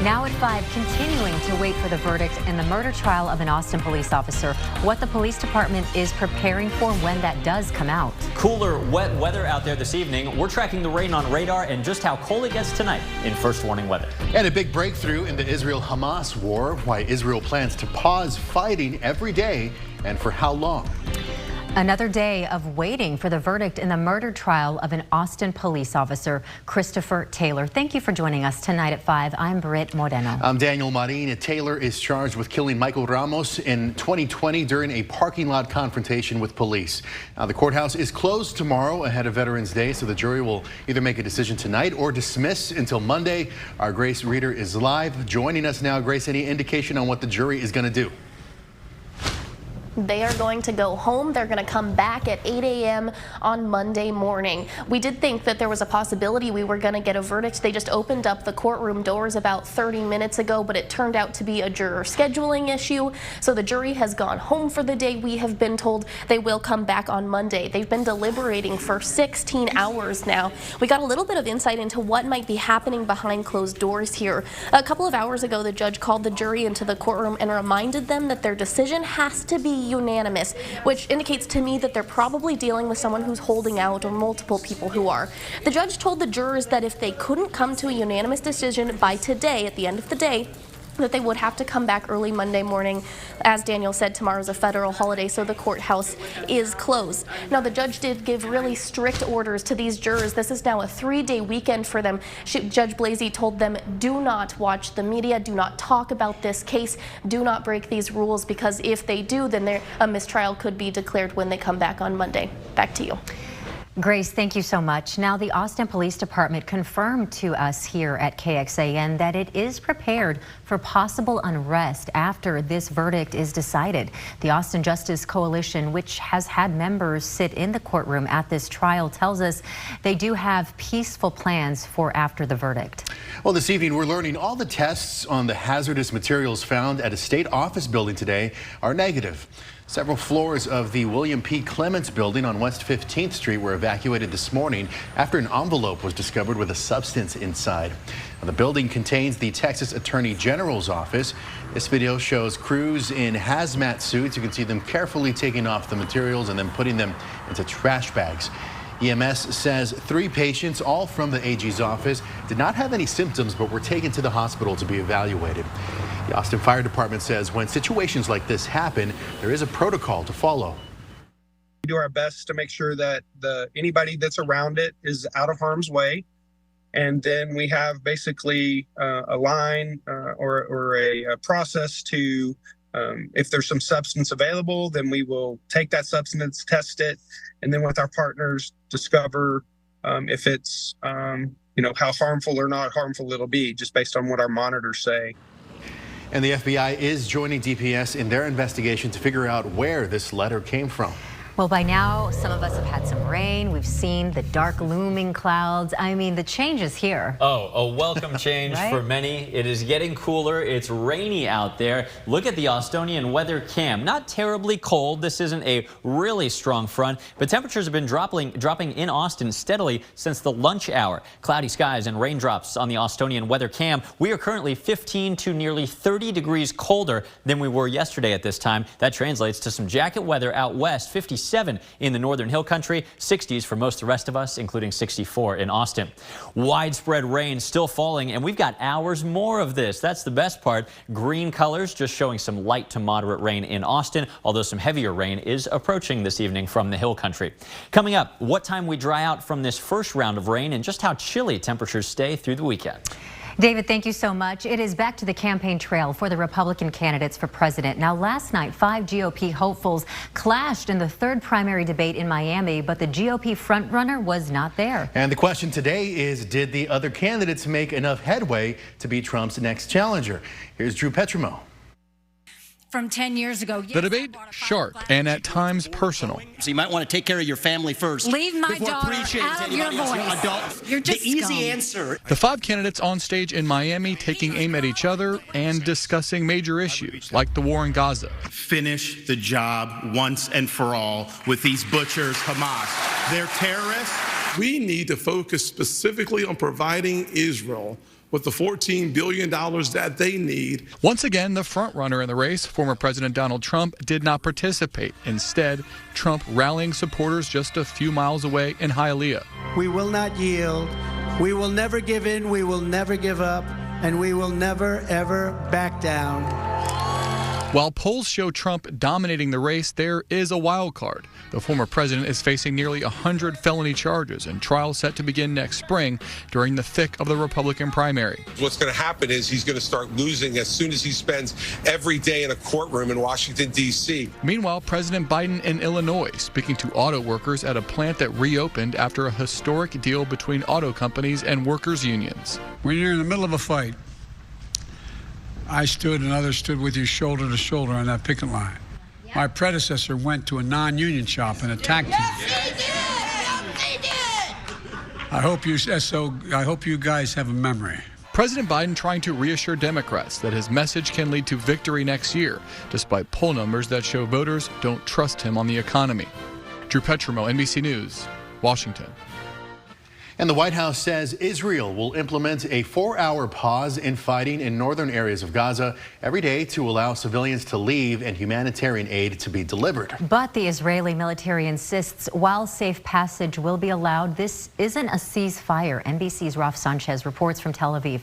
Now at 5, continuing to wait for the verdict in the murder trial of an Austin police officer. What the police department is preparing for when that does come out. Cooler, wet weather out there this evening. We're tracking the rain on radar and just how cold it gets tonight in first warning weather. And a big breakthrough in the Israel-Hamas war. Why Israel plans to pause fighting every day and for how long. Another day of waiting for the verdict in the murder trial of an Austin police officer, Christopher Taylor. Thank you for joining us tonight at 5. I'm Britt Moreno. I'm Daniel Marin. Taylor is charged with killing Michael Ramos in 2020 during a parking lot confrontation with police. Now, the courthouse is closed tomorrow ahead of Veterans Day, so the jury will either make a decision tonight or dismiss until Monday. Our Grace Reader is live. Joining us now, Grace, any indication on what the jury is going to do? They are going to go home. They're going to come back at 8 a.m. on Monday morning. We did think that there was a possibility we were going to get a verdict. They just opened up the courtroom doors about 30 minutes ago, but it turned out to be a juror scheduling issue. So the jury has gone home for the day. We have been told they will come back on Monday. They've been deliberating for 16 hours now. We got a little bit of insight into what might be happening behind closed doors here. A couple of hours ago, the judge called the jury into the courtroom and reminded them that their decision has to be unanimous, which indicates to me that they're probably dealing with someone who's holding out or multiple people who are. The judge told the jurors that if they couldn't come to a unanimous decision by today, at the end of the day, that they would have to come back early Monday morning. As Daniel said, tomorrow's a federal holiday, so the courthouse is closed. Now, the judge did give really strict orders to these jurors. This is now a 3-day weekend for them. Judge Blasey told them, do not watch the media, do not talk about this case, do not break these rules, because if they do, then a mistrial could be declared when they come back on Monday. Back to you. Grace, thank you so much. Now, the Austin Police Department confirmed to us here at KXAN that it is prepared for possible unrest after this verdict is decided. The Austin Justice Coalition, which has had members sit in the courtroom at this trial, tells us they do have peaceful plans for after the verdict. Well, this evening, we're learning all the tests on the hazardous materials found at a state office building today are negative. Several floors of the William P. Clements building on West 15th Street were evacuated this morning after an envelope was discovered with a substance inside. Now, the building contains the Texas Attorney General's office. This video shows crews in hazmat suits. You can see them carefully taking off the materials and then putting them into trash bags. EMS says 3 patients, all from the AG's office, did not have any symptoms but were taken to the hospital to be evaluated. The Austin Fire Department says when situations like this happen, there is a protocol to follow. We do our best to make sure that anybody that's around it is out of harm's way. And then we have basically a line or a process to, if there's some substance available, then we will take that substance, test it, and then with our partners discover if it's, how harmful or not harmful it'll be, just based on what our monitors say. And the FBI is joining DPS in their investigation to figure out where this letter came from. Well, by now, some of us have had some rain. We've seen the dark looming clouds. I mean, the change is here. Oh, a welcome change right? For many. It is getting cooler. It's rainy out there. Look at the Austonian weather cam. Not terribly cold. This isn't a really strong front, but temperatures have been dropping in Austin steadily since the lunch hour. Cloudy skies and raindrops on the Austonian weather cam. We are currently 15 to nearly 30 degrees colder than we were yesterday at this time. That translates to some jacket weather out west, 57 in the northern hill country, 60s for most of the rest of us, including 64 in Austin. Widespread rain still falling, and we've got hours more of this. That's the best part. Green colors just showing some light to moderate rain in Austin, although some heavier rain is approaching this evening from the hill country. Coming up, what time we dry out from this first round of rain and just how chilly temperatures stay through the weekend. David, thank you so much. It is back to the campaign trail for the Republican candidates for president. Now, last night, 5 GOP hopefuls clashed in the 3rd primary debate in Miami, but the GOP frontrunner was not there. And the question today is, did the other candidates make enough headway to be Trump's next challenger? Here's Drew Petrimo. From 10 years ago. The debate, sharp and at times personal. So you might want to take care of your family first. Leave my daughter out of your voice. You're just the easy answer. The 5 candidates on stage in Miami taking aim at each other and discussing major issues like the war in Gaza. Finish the job once and for all with these butchers, Hamas. They're terrorists. We need to focus specifically on providing Israel with the $14 billion that they need. Once again, the frontrunner in the race, former President Donald Trump, did not participate. Instead, Trump rallying supporters just a few miles away in Hialeah. We will not yield. We will never give in. We will never give up. And we will never, ever back down. While polls show Trump dominating the race, there is a wild card. The former president is facing nearly 100 felony charges and trials set to begin next spring during the thick of the Republican primary. What's going to happen is he's going to start losing as soon as he spends every day in a courtroom in Washington, D.C. Meanwhile, President Biden in Illinois speaking to auto workers at a plant that reopened after a historic deal between auto companies and workers' unions. When you're in the middle of a fight, I stood and others stood with you shoulder to shoulder on that picket line. My predecessor went to a non-union shop and attacked you. I hope you guys have a memory. President Biden trying to reassure Democrats that his message can lead to victory next year, despite poll numbers that show voters don't trust him on the economy. Drew Petrimo, NBC News, Washington. And the White House says Israel will implement a 4-hour pause in fighting in northern areas of Gaza every day to allow civilians to leave and humanitarian aid to be delivered. But the Israeli military insists while safe passage will be allowed, this isn't a ceasefire. NBC's Raf Sanchez reports from Tel Aviv.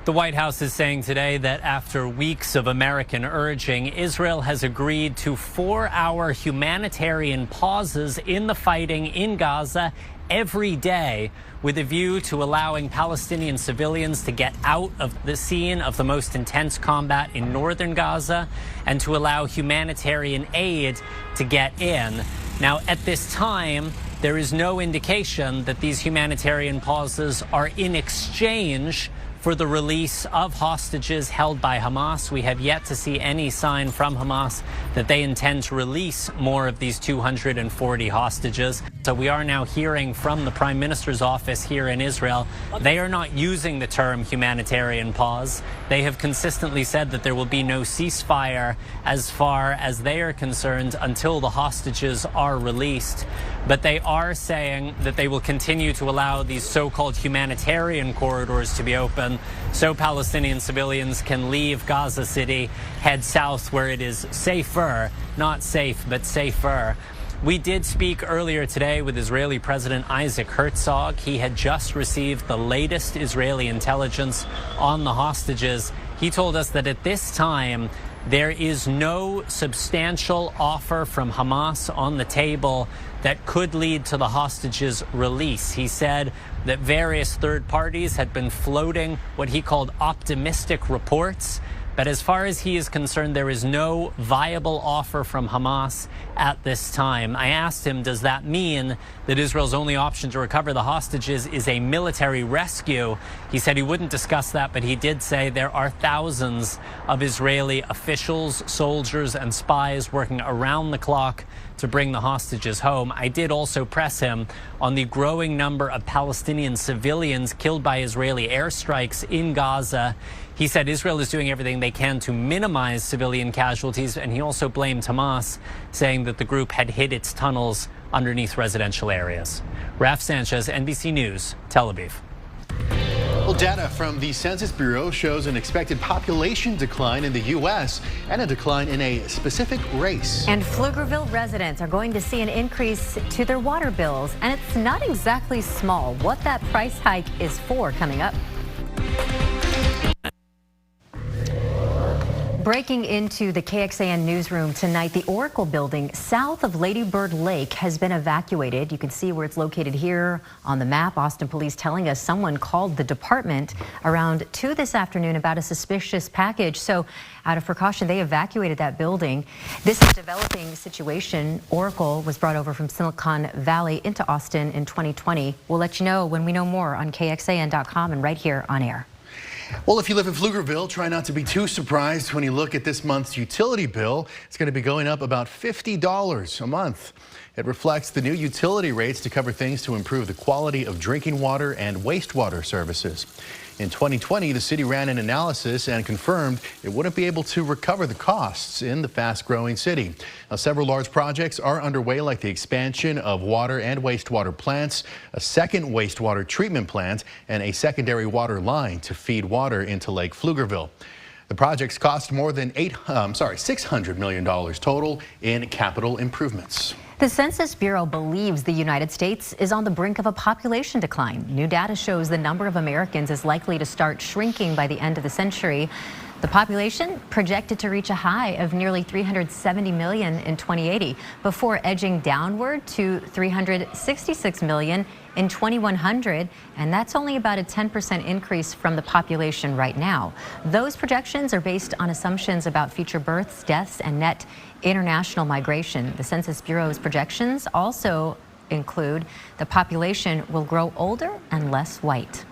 The White House is saying today that after weeks of American urging, Israel has agreed to 4-hour humanitarian pauses in the fighting in Gaza every day with a view to allowing Palestinian civilians to get out of the scene of the most intense combat in northern Gaza and to allow humanitarian aid to get in. Now, at this time, there is no indication that these humanitarian pauses are in exchange for the release of hostages held by Hamas. We have yet to see any sign from Hamas that they intend to release more of these 240 hostages. So we are now hearing from the Prime Minister's office here in Israel. They are not using the term humanitarian pause. They have consistently said that there will be no ceasefire as far as they are concerned until the hostages are released. But they are saying that they will continue to allow these so-called humanitarian corridors to be open so Palestinian civilians can leave Gaza City, head south where it is safer, not safe, but safer. We did speak earlier today with Israeli President Isaac Herzog. He had just received the latest Israeli intelligence on the hostages. He told us that at this time, there is no substantial offer from Hamas on the table that could lead to the hostages' release. He said that various third parties had been floating what he called optimistic reports. But as far as he is concerned, there is no viable offer from Hamas at this time. I asked him, does that mean that Israel's only option to recover the hostages is a military rescue? He said he wouldn't discuss that, but he did say there are thousands of Israeli officials, soldiers, and spies working around the clock to bring the hostages home. I did also press him on the growing number of Palestinian civilians killed by Israeli airstrikes in Gaza. He said Israel is doing everything they can to minimize civilian casualties, and he also blamed Hamas, saying that the group had hid its tunnels underneath residential areas. Raf Sanchez, NBC News, Tel Aviv. Well, data from the Census Bureau shows an expected population decline in the U.S. and a decline in a specific race. And Pflugerville residents are going to see an increase to their water bills, and it's not exactly small. What that price hike is for coming up. Breaking into the KXAN newsroom tonight, the Oracle building south of Lady Bird Lake has been evacuated. You can see where it's located here on the map. Austin police telling us someone called the department around 2 this afternoon about a suspicious package. So out of precaution, they evacuated that building. This is a developing situation. Oracle was brought over from Silicon Valley into Austin in 2020. We'll let you know when we know more on KXAN.com and right here on air. Well, if you live in Pflugerville, try not to be too surprised when you look at this month's utility bill. It's going to be going up about $50 a month. It reflects the new utility rates to cover things to improve the quality of drinking water and wastewater services. In 2020, the city ran an analysis and confirmed it wouldn't be able to recover the costs in the fast-growing city. Now, several large projects are underway, like the expansion of water and wastewater plants, a second wastewater treatment plant, and a secondary water line to feed water into Lake Pflugerville. The projects cost more than $600 million total in capital improvements. The Census Bureau believes the United States is on the brink of a population decline. New data shows the number of Americans is likely to start shrinking by the end of the century. The population projected to reach a high of nearly 370 million in 2080 before edging downward to 366 million in 2100, and that's only about a 10% increase from the population right now. Those projections are based on assumptions about future births, deaths, and net international migration. The Census Bureau's projections also include the population will grow older and less white.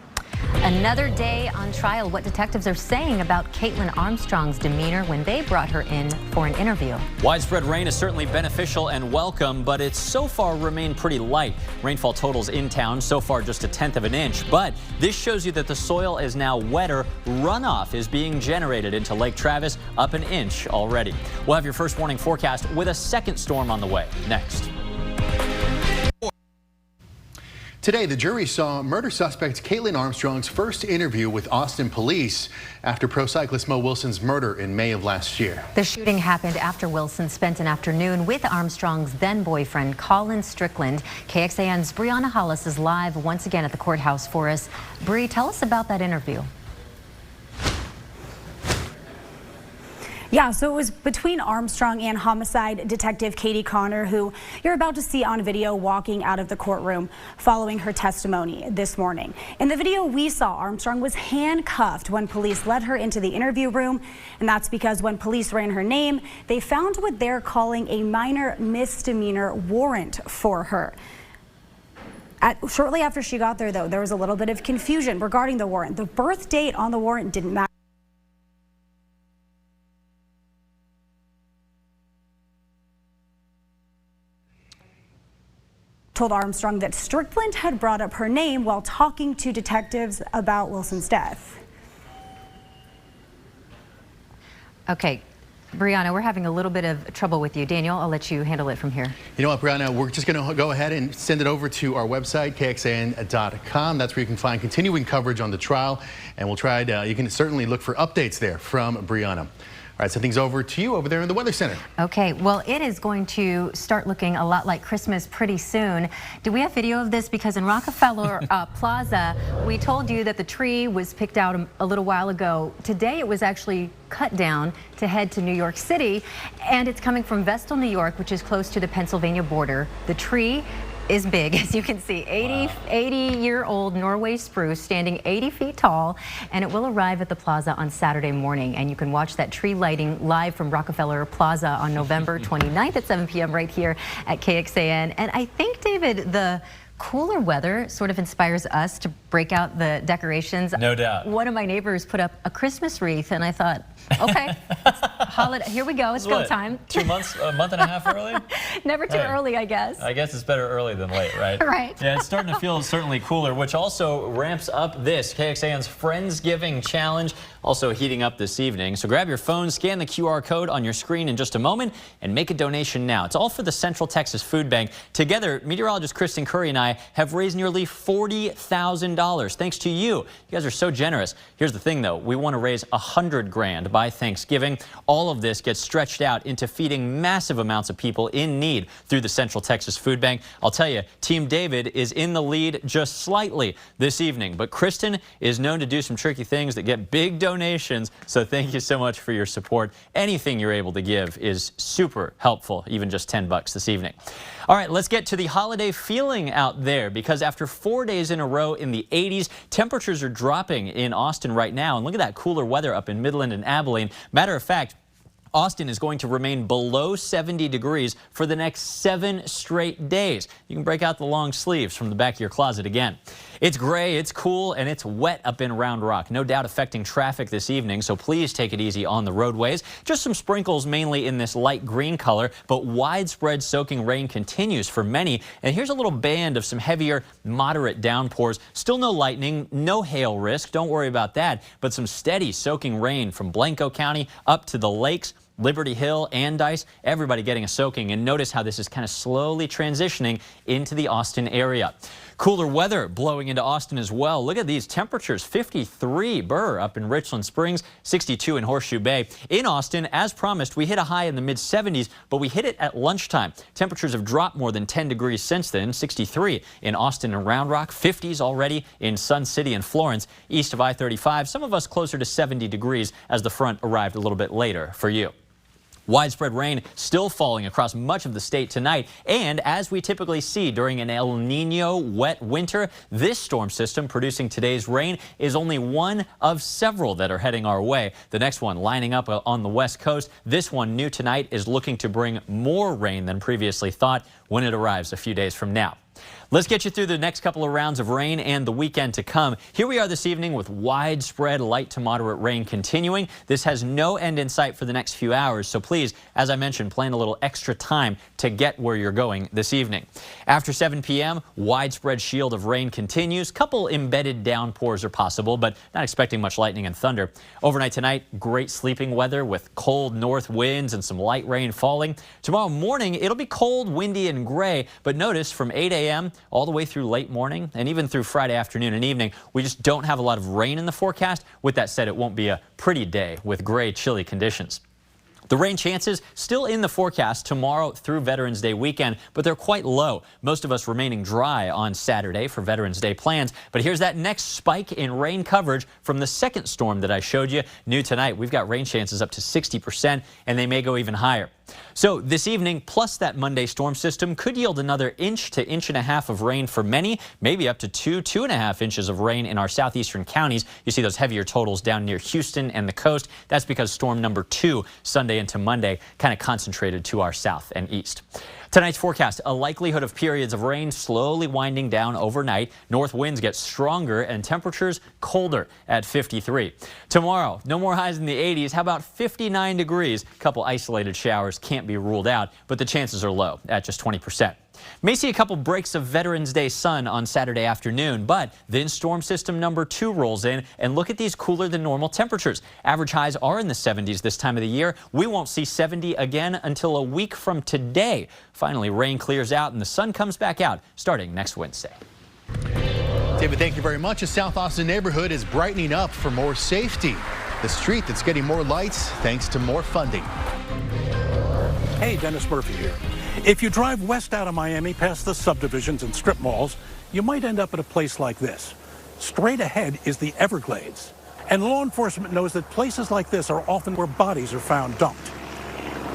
Another day on trial. What detectives are saying about Caitlin Armstrong's demeanor when they brought her in for an interview. Widespread rain is certainly beneficial and welcome, but it's so far remained pretty light. Rainfall totals in town so far just 1/10 of an inch, but this shows you that the soil is now wetter. Runoff is being generated into Lake Travis, up an inch already. We'll have your first warning forecast with a second storm on the way next. Today, the jury saw murder suspect Caitlin Armstrong's first interview with Austin police after pro cyclist Mo Wilson's murder in May of last year. The shooting happened after Wilson spent an afternoon with Armstrong's then-boyfriend, Colin Strickland. KXAN's Brianna Hollis is live once again at the courthouse for us. Bree, tell us about that interview. Yeah, so it was between Armstrong and homicide detective Katie Connor, who you're about to see on video walking out of the courtroom following her testimony this morning. In the video we saw, Armstrong was handcuffed when police led her into the interview room, and that's because when police ran her name, they found what they're calling a minor misdemeanor warrant for her. Shortly after she got there, though, there was a little bit of confusion regarding the warrant. The birth date on the warrant didn't match. Told Armstrong that Strickland had brought up her name while talking to detectives about Wilson's death. Okay, Brianna, we're having a little bit of trouble with you. Daniel, I'll let you handle it from here. You know what, Brianna, we're just going to go ahead and send it over to our website, KXAN.com. That's where you can find continuing coverage on the trial, and we'll try to, you can certainly look for updates there from Brianna. All right, so things over to you over there in the Weather Center. Okay, well, it is going to start looking a lot like Christmas pretty soon. Do we have video of this? Because in Rockefeller Plaza, we told you that the tree was picked out a little while ago. Today, it was actually cut down to head to New York City, and it's coming from Vestal, New York, which is close to the Pennsylvania border. The tree is big, as you can see. 80-year-old Norway spruce, standing 80 feet tall, and it will arrive at the plaza on Saturday morning. And you can watch that tree lighting live from Rockefeller Plaza on November 29th at 7 p.m. right here at KXAN. And I think, David, the cooler weather sort of inspires us to break out the decorations. No doubt. One of my neighbors put up a Christmas wreath, and I thought, okay, holiday, here we go, it's go time. 2 months, a month and a half early? Never too early, I guess. I guess it's better early than late, right? Right. Yeah, it's starting to feel certainly cooler, which also ramps up this KXAN's Friendsgiving Challenge, also heating up this evening. So grab your phone, scan the QR code on your screen in just a moment, and make a donation now. It's all for the Central Texas Food Bank. Together, meteorologist Kristen Curry and I have raised nearly $40,000 thanks to you. You guys are so generous. Here's the thing, though. We want to raise $100 grand by Thanksgiving. All of this gets stretched out into feeding massive amounts of people in need through the Central Texas Food Bank. I'll tell you, Team David is in the lead just slightly this evening, but Kristen is known to do some tricky things that get big donations, so thank you so much for your support. Anything you're able to give is super helpful, even just $10 this evening. All right, let's get to the holiday feeling out there, because after 4 days in a row in the 80s, temperatures are dropping in Austin right now. And look at that cooler weather up in Midland and Abilene. Matter of fact, Austin is going to remain below 70 degrees for the next 7 straight days. You can break out the long sleeves from the back of your closet again. It's gray, it's cool, and it's wet up in Round Rock. No doubt affecting traffic this evening, so please take it easy on the roadways. Just some sprinkles mainly in this light green color, but widespread soaking rain continues for many. And here's a little band of some heavier, moderate downpours. Still no lightning, no hail risk. Don't worry about that, but some steady soaking rain from Blanco County up to the lakes. Liberty Hill, Andice, everybody getting a soaking. And notice how this is kind of slowly transitioning into the Austin area. Cooler weather blowing into Austin as well. Look at these temperatures, 53 Burr up in Richland Springs, 62 in Horseshoe Bay. In Austin, as promised, we hit a high in the mid-70s, but we hit it at lunchtime. Temperatures have dropped more than 10 degrees since then, 63 in Austin and Round Rock, 50s already in Sun City and Florence, east of I-35. Some of us closer to 70 degrees as the front arrived a little bit later for you. Widespread rain still falling across much of the state tonight, and as we typically see during an El Nino wet winter, this storm system producing today's rain is only one of several that are heading our way. The next one lining up on the west coast. This one new tonight is looking to bring more rain than previously thought when it arrives a few days from now. Let's get you through the next couple of rounds of rain and the weekend to come. Here we are this evening with widespread light to moderate rain continuing. This has no end in sight for the next few hours, so please, as I mentioned, plan a little extra time to get where you're going this evening. After 7 p.m., widespread shield of rain continues. Couple embedded downpours are possible, but not expecting much lightning and thunder. Overnight tonight, great sleeping weather with cold north winds and some light rain falling. Tomorrow morning, it'll be cold, windy, and gray, but notice from 8 a.m. all the way through late morning and even through Friday afternoon and evening, we just don't have a lot of rain in the forecast. With that said, it won't be a pretty day with gray, chilly conditions. The rain chances still in the forecast tomorrow through Veterans Day weekend, but they're quite low. Most of us remaining dry on Saturday for Veterans Day plans. But here's that next spike in rain coverage from the second storm that I showed you. New tonight, we've got rain chances up to 60%, and they may go even higher. So this evening, plus that Monday storm system could yield another inch to inch and a half of rain for many, maybe up to 2.5 inches of rain in our southeastern counties. You see those heavier totals down near Houston and the coast. That's because storm number 2 Sunday into Monday kind of concentrated to our south and east. Tonight's forecast, a likelihood of periods of rain slowly winding down overnight. North winds get stronger and temperatures colder at 53. Tomorrow, no more highs in the 80s. How about 59 degrees? A couple isolated showers can't be ruled out, but the chances are low at just 20%. May see a couple breaks of Veterans Day sun on Saturday afternoon, but then storm system number 2 rolls in, and look at these cooler than normal temperatures. Average highs are in the 70s this time of the year. We won't see 70 again until a week from today. Finally, rain clears out and the sun comes back out starting next Wednesday. David, thank you very much. A South Austin neighborhood is brightening up for more safety. The street that's getting more lights thanks to more funding. Hey, Dennis Murphy here. If you drive west out of Miami past the subdivisions and strip malls, you might end up at a place like this. Straight ahead is the Everglades. And law enforcement knows that places like this are often where bodies are found dumped.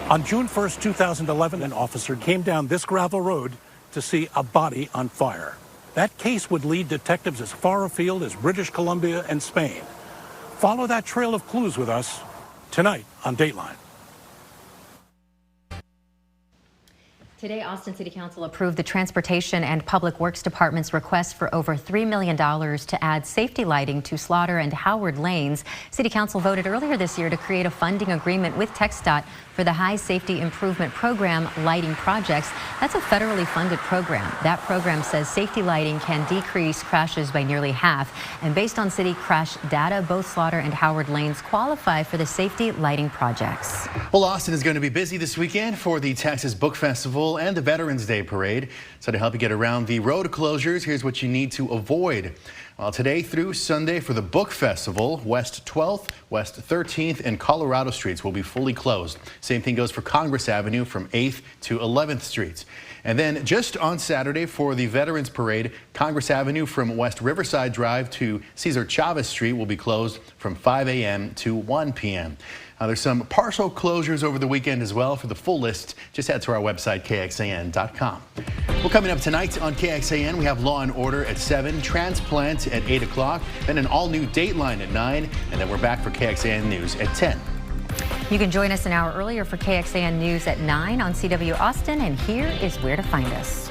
On June 1st, 2011, an officer came down this gravel road to see a body on fire. That case would lead detectives as far afield as British Columbia and Spain. Follow that trail of clues with us tonight on Dateline. Today, Austin City Council approved the Transportation and Public Works Department's request for over $3 million to add safety lighting to Slaughter and Howard lanes. City Council voted earlier this year to create a funding agreement with TxDOT for the High Safety Improvement Program lighting projects. That's a federally funded program. That program says safety lighting can decrease crashes by nearly half. And based on city crash data, both Slaughter and Howard lanes qualify for the safety lighting projects. Well, Austin is going to be busy this weekend for the Texas Book Festival and the Veterans Day Parade. So to help you get around the road closures, here's what you need to avoid. Well, today through Sunday for the Book Festival, West 12th, West 13th, and Colorado Streets will be fully closed. Same thing goes for Congress Avenue from 8th to 11th Streets. And then just on Saturday for the Veterans Parade, Congress Avenue from West Riverside Drive to Cesar Chavez Street will be closed from 5 a.m. to 1 p.m. There's some partial closures over the weekend as well. For the full list, just head to our website, KXAN.com. Well, coming up tonight on KXAN, we have Law and Order at 7, Transplant at 8 o'clock, then an all-new Dateline at 9, and then we're back for KXAN News at 10. You can join us an hour earlier for KXAN News at 9 on CW Austin, and here is where to find us.